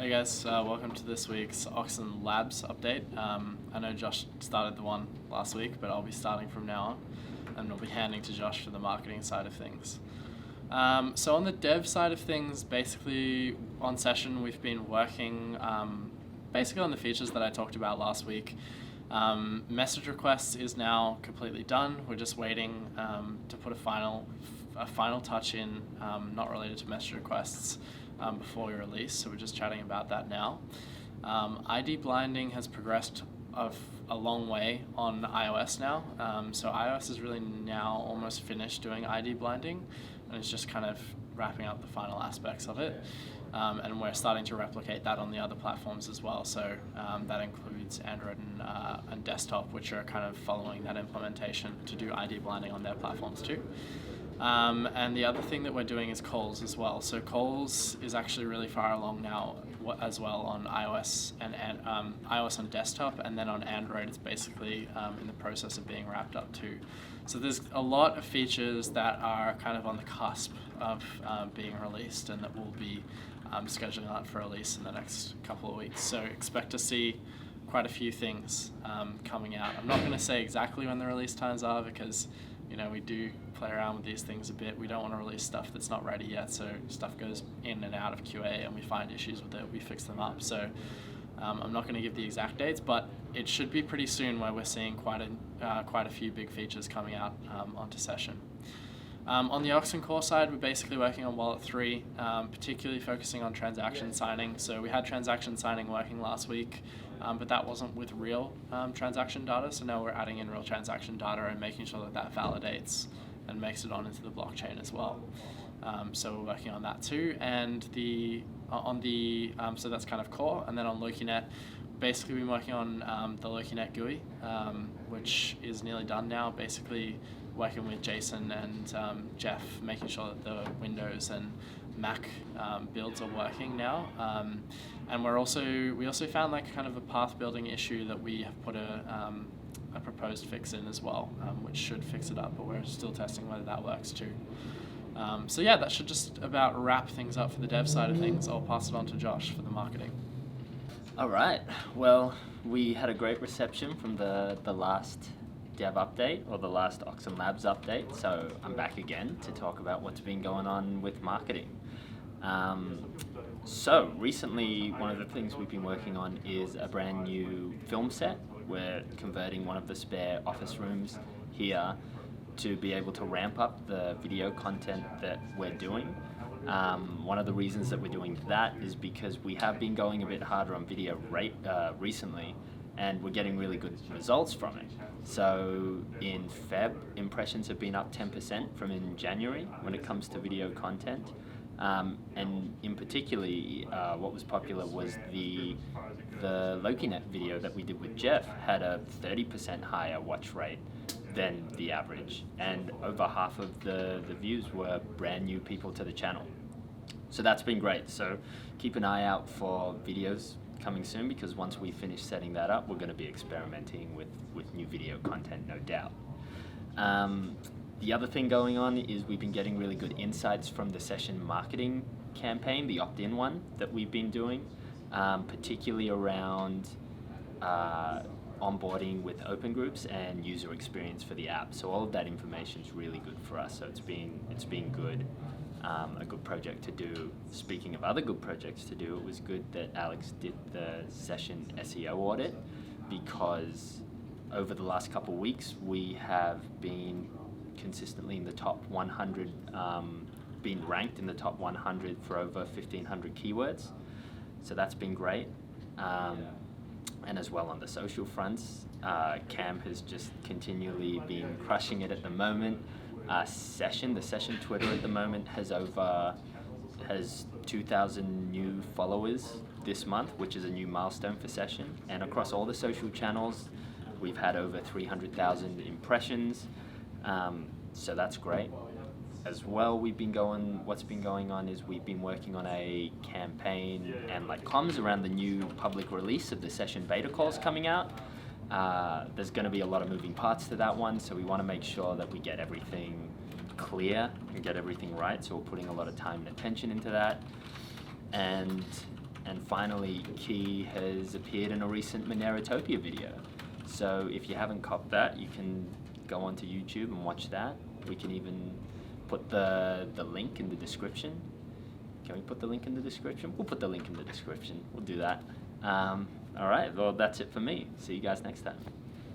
Hey guys, welcome to this week's Oxen Labs update. I know Josh started the one last week, but I'll be starting from now on, and I'll be handing to Josh for the marketing side of things. So on the dev side of things, basically on session we've been working basically on the features that I talked about last week. Message requests is now completely done. We're just waiting to put a final touch in, not related to message requests, before we release, so we're just chatting about that now. ID blinding has progressed a long way on iOS now, so iOS is really now almost finished doing ID blinding, and it's just kind of wrapping up the final aspects of it, and we're starting to replicate that on the other platforms as well, so that includes Android and desktop, which are kind of following that implementation to do ID blinding on their platforms too. And the other thing that we're doing is calls as well. So calls is actually really far along now as well on iOS and iOS on desktop, and then on Android it's basically in the process of being wrapped up too. So there's a lot of features that are kind of on the cusp of being released, and that we'll be scheduling out for release in the next couple of weeks. So expect to see quite a few things coming out. I'm not going to say exactly when the release times are, because we do play around with these things a bit. We don't want to release stuff that's not ready yet, so stuff goes in and out of QA and we find issues with it, we fix them up. So I'm not going to give the exact dates, but it should be pretty soon where we're seeing quite a few big features coming out onto session. On the Oxen core side, we're basically working on Wallet 3, particularly focusing on transaction signing. So we had transaction signing working last week, but that wasn't with real transaction data, so now we're adding in real transaction data and making sure that validates and makes it on into the blockchain as well. So we're working on that too, and so that's kind of core. And then on LokiNet, basically we've been working on the LokiNet GUI, which is nearly done now. Basically working with Jason and Jeff, making sure that the Windows and Mac builds are working now. And we also found like kind of a path building issue that we have put a proposed fix in as well, which should fix it up, but we're still testing whether that works too. So yeah, that should just about wrap things up for the dev side of things. I'll pass it on to Josh for the marketing. All right. Well, we had a great reception from the last dev update, or the last Oxen Labs update, so I'm back again to talk about what's been going on with marketing. So recently, one of the things we've been working on is a brand new film set. We're converting one of the spare office rooms here to be able to ramp up the video content that we're doing. One of the reasons that we're doing that is because we have been going a bit harder on video recently, and we're getting really good results from it. So in Feb, impressions have been up 10% from in January when it comes to video content. And in particularly, what was popular was the LokiNet video that we did with Jeff had a 30% higher watch rate than the average, and over half of the views were brand new people to the channel. So that's been great. So keep an eye out for videos coming soon, because once we finish setting that up, we're going to be experimenting with new video content, no doubt. The other thing going on is we've been getting really good insights from the session marketing campaign, the opt-in one that we've been doing, particularly around onboarding with open groups and user experience for the app. So all of that information is really good for us. So it's been good, a good project to do. Speaking of other good projects to do, it was good that Alex did the session SEO audit, because over the last couple of weeks we have been consistently in the top 100, been ranked in the top 100 for over 1,500 keywords. So that's been great. And as well on the social fronts, Cam has just continually been crushing it at the moment. The session Twitter at the moment has 2,000 new followers this month, which is a new milestone for session. And across all the social channels, we've had over 300,000 impressions. So that's great. As well, what's been going on is we've been working on a campaign and like comms around the new public release of the session beta calls coming out. There's going to be a lot of moving parts to that one, so we want to make sure that we get everything clear and get everything right. So we're putting a lot of time and attention into that. And And finally, Key has appeared in a recent Monerotopia video. So if you haven't copped that, you can go onto YouTube and watch that. We can even put the link in the description. Can we put the link in the description? We'll put the link in the description. We'll do that. All right, well, that's it for me. See you guys next time.